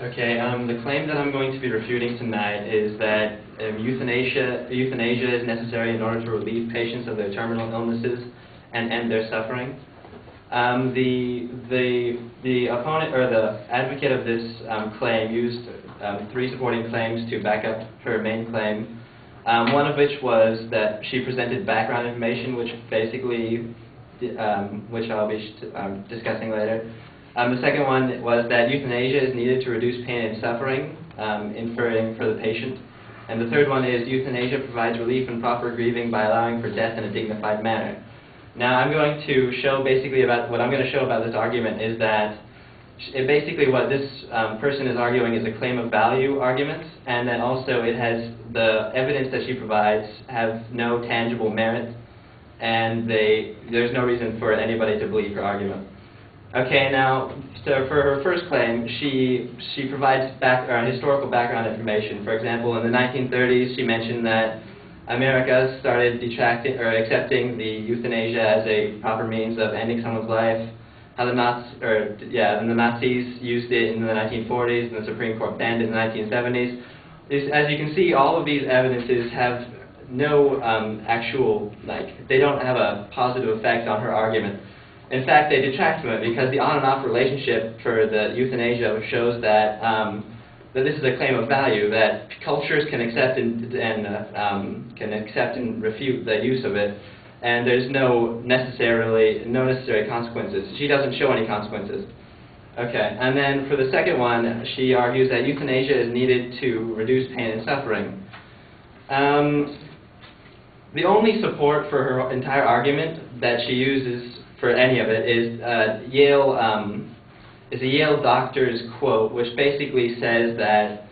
Okay, the claim that I'm going to be refuting tonight is that euthanasia is necessary in order to relieve patients of their terminal illnesses and end their suffering. The opponent or the advocate of this claim used three supporting claims to back up her main claim. One of which was that she presented background information, which basically, which I'll be discussing later. The second one was that euthanasia is needed to reduce pain and suffering, inferring for the patient. And the third one is euthanasia provides relief and proper grieving by allowing for death in a dignified manner. Now I'm going to show basically about, what I'm going to show about this argument is that basically what this person is arguing is a claim of value argument, and then also it has the evidence that she provides have no tangible merit, and there's no reason for anybody to believe her argument. Okay, now, so for her first claim, she provides historical background information. For example, in the 1930s, she mentioned that America started accepting the euthanasia as a proper means of ending someone's life. How the Nazis used it in the 1940s, and the Supreme Court banned it in the 1970s. As you can see, all of these evidences have no actual, they don't have a positive effect on her argument. In fact, they detract from it because the on and off relationship for the euthanasia shows that that this is a claim of value, that cultures can accept and refute the use of it, and there's no necessary consequences. She doesn't show any consequences. Okay, and then for the second one, she argues that euthanasia is needed to reduce pain and suffering. The only support for her entire argument that she uses for any of it is a Yale doctor's quote, which basically says that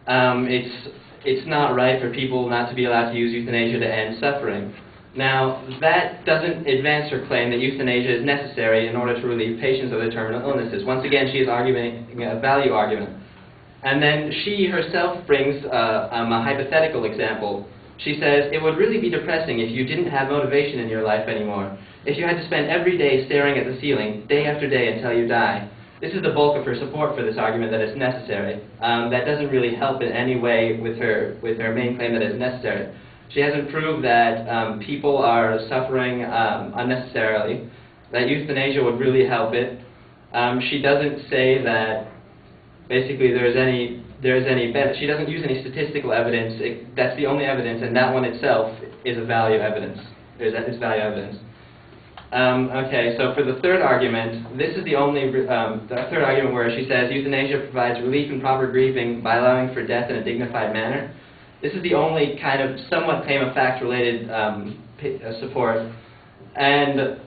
it's not right for people not to be allowed to use euthanasia to end suffering. Now, that doesn't advance her claim that euthanasia is necessary in order to relieve patients of their terminal illnesses. Once again, she is arguing a value argument. And then she herself brings a hypothetical example. She says, it would really be depressing if you didn't have motivation in your life anymore. If you had to spend every day staring at the ceiling, day after day until you die. This is the bulk of her support for this argument that it's necessary. That doesn't really help in any way with her main claim that it's necessary. She hasn't proved that people are suffering unnecessarily, that euthanasia would really help it. She doesn't say that basically she doesn't use any statistical evidence. That's the only evidence, and that one itself is a value evidence. It's value evidence. Okay, so for the third argument, this is the only third argument where she says euthanasia provides relief and proper grieving by allowing for death in a dignified manner. This is the only kind of somewhat claim of fact related support, and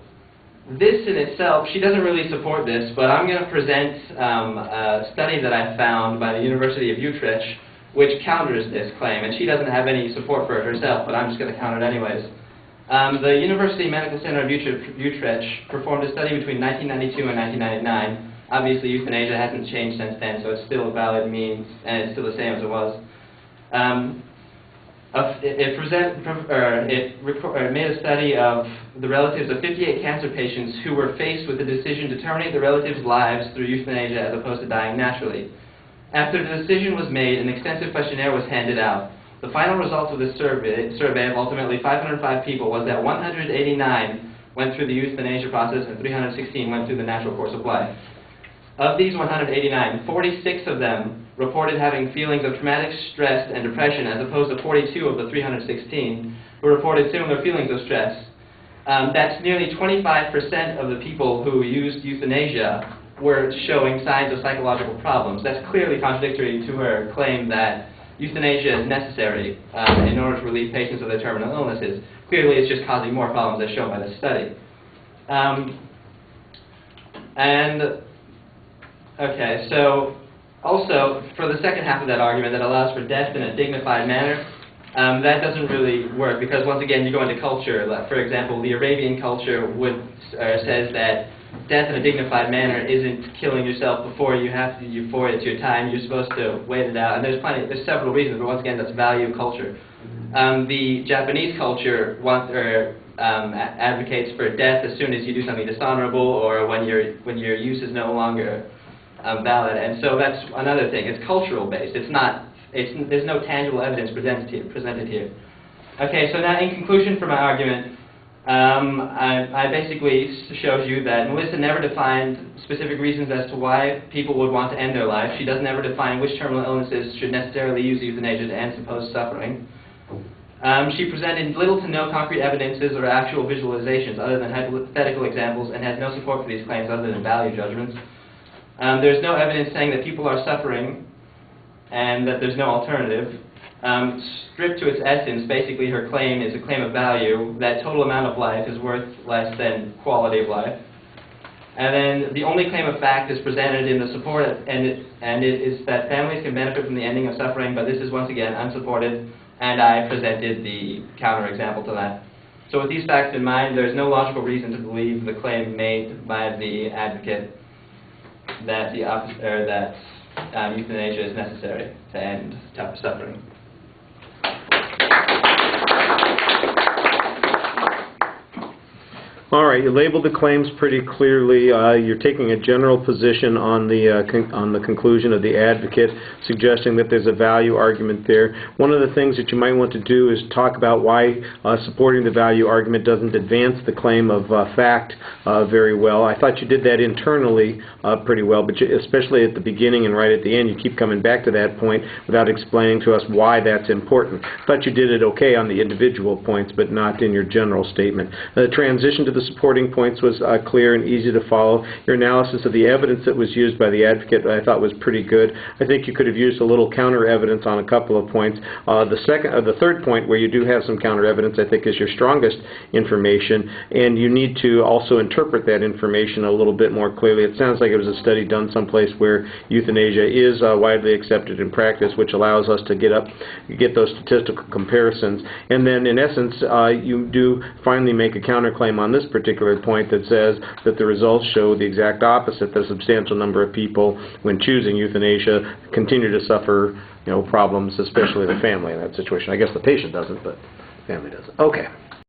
this in itself, she doesn't really support this, but I'm going to present a study that I found by the University of Utrecht which counters this claim, and she doesn't have any support for it herself, but I'm just going to counter it anyways. The University Medical Center of Utrecht performed a study between 1992 and 1999. Obviously, euthanasia hasn't changed since then, so it's still a valid means, and it's still the same as it was. It made a study of the relatives of 58 cancer patients who were faced with the decision to terminate the relatives' lives through euthanasia as opposed to dying naturally. After the decision was made, an extensive questionnaire was handed out. The final results of this survey of ultimately 505 people was that 189 went through the euthanasia process and 316 went through the natural course of life. Of these 189, 46 of them reported having feelings of traumatic stress and depression, as opposed to 42 of the 316 who reported similar feelings of stress. That's nearly 25% of the people who used euthanasia were showing signs of psychological problems. That's clearly contradictory to her claim that euthanasia is necessary in order to relieve patients of their terminal illnesses. Clearly, it's just causing more problems, as shown by this study. Okay, so also, for the second half of that argument that allows for death in a dignified manner, that doesn't really work because, once again, you go into culture. Like, for example, the Arabian culture says that death in a dignified manner isn't killing yourself before it's your time. You're supposed to wait it out. And there's several reasons, but once again, that's value culture. The Japanese culture advocates for death as soon as you do something dishonorable or when your use is no longer valid. And so that's another thing. It's cultural based. It's not. There's no tangible evidence presented here. Okay, so now in conclusion for my argument, I basically showed you that Melissa never defined specific reasons as to why people would want to end their life. She doesn't ever define which terminal illnesses should necessarily use euthanasia to end supposed suffering. She presented little to no concrete evidences or actual visualizations other than hypothetical examples and has no support for these claims other than value judgments. There's no evidence saying that people are suffering and that there's no alternative. Stripped to its essence, basically her claim is a claim of value, that total amount of life is worth less than quality of life. And then the only claim of fact is presented in the support, and it is that families can benefit from the ending of suffering, but this is once again unsupported, and I presented the counterexample to that. So with these facts in mind, there's no logical reason to believe the claim made by the advocate that euthanasia is necessary to end suffering. All right, you labeled the claims pretty clearly. You're taking a general position on the conclusion of the advocate, suggesting that there's a value argument there. One of the things that you might want to do is talk about why supporting the value argument doesn't advance the claim of fact very well. I thought you did that internally pretty well, but especially at the beginning and right at the end, you keep coming back to that point without explaining to us why that's important. I thought you did it okay on the individual points, but not in your general statement. The transition to the supporting points was clear and easy to follow. Your analysis of the evidence that was used by the advocate I thought was pretty good. I think you could have used a little counter evidence on a couple of points. The third point where you do have some counter evidence I think is your strongest information, and you need to also interpret that information a little bit more clearly. It sounds like it was a study done someplace where euthanasia is widely accepted in practice, which allows us to get those statistical comparisons. And then in essence you do finally make a counterclaim on this particular point that says that the results show the exact opposite. The substantial number of people, when choosing euthanasia, continue to suffer, problems, especially the family in that situation. I guess the patient doesn't, but the family doesn't. Okay.